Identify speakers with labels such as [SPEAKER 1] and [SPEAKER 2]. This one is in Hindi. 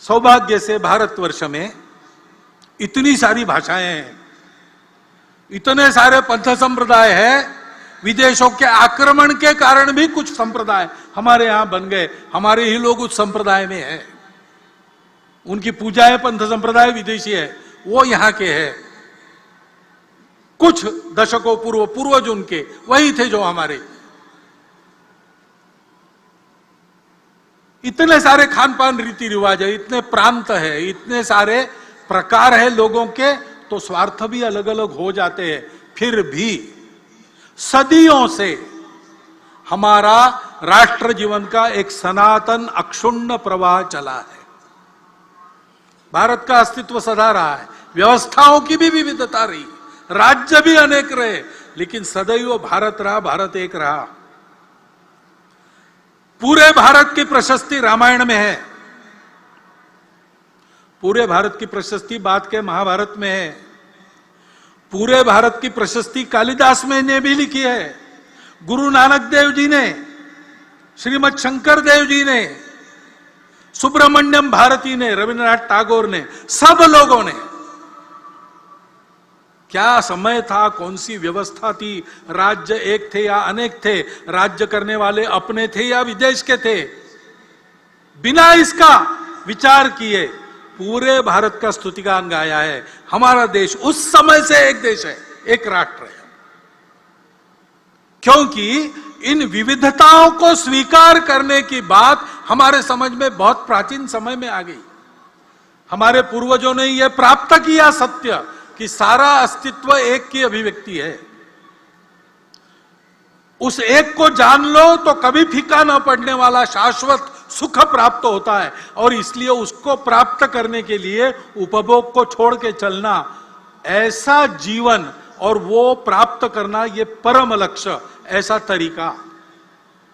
[SPEAKER 1] सौभाग्य से भारतवर्ष में इतनी सारी भाषाएं हैं, इतने सारे पंथ संप्रदाय है। विदेशों के आक्रमण के कारण भी कुछ संप्रदाय हमारे यहां बन गए, हमारे ही लोग उस संप्रदाय में हैं। उनकी पूजा है पंथ संप्रदाय विदेशी है, वो यहां के हैं। कुछ दशकों पूर्वज उनके वही थे जो हमारे। इतने सारे खान पान रीति रिवाज है, इतने प्रांत है, इतने सारे प्रकार है लोगों के, तो स्वार्थ भी अलग अलग हो जाते हैं। फिर भी सदियों से हमारा राष्ट्र जीवन का एक सनातन अक्षुण्ण प्रवाह चला है। भारत का अस्तित्व सदा रहा है, व्यवस्थाओं की भी विविधता रही, राज्य भी अनेक रहे, लेकिन सदैव भारत रहा, भारत एक रहा। पूरे भारत की प्रशस्ति रामायण में है, पूरे भारत की प्रशस्ति बाद के महाभारत में है, पूरे भारत की प्रशस्ति कालिदास में ने भी लिखी है, गुरु नानक देव जी ने, श्रीमद शंकर देव जी ने, सुब्रमण्यम भारती ने, रविन्द्रनाथ टैगोर ने, सब लोगों ने। क्या समय था, कौन सी व्यवस्था थी, राज्य एक थे या अनेक थे, राज्य करने वाले अपने थे या विदेश के थे, बिना इसका विचार किए पूरे भारत का स्तुतिगान गाया है। हमारा देश उस समय से एक देश है, एक राष्ट्र है, क्योंकि इन विविधताओं को स्वीकार करने की बात हमारे समझ में बहुत प्राचीन समय में आ गई। हमारे पूर्वजों ने यह प्राप्त किया सत्य कि सारा अस्तित्व एक की अभिव्यक्ति है। उस एक को जान लो तो कभी फीका न पड़ने वाला शाश्वत सुख प्राप्त होता है, और इसलिए उसको प्राप्त करने के लिए उपभोग को छोड़ के चलना, ऐसा जीवन और वो प्राप्त करना, ये परम लक्ष्य, ऐसा तरीका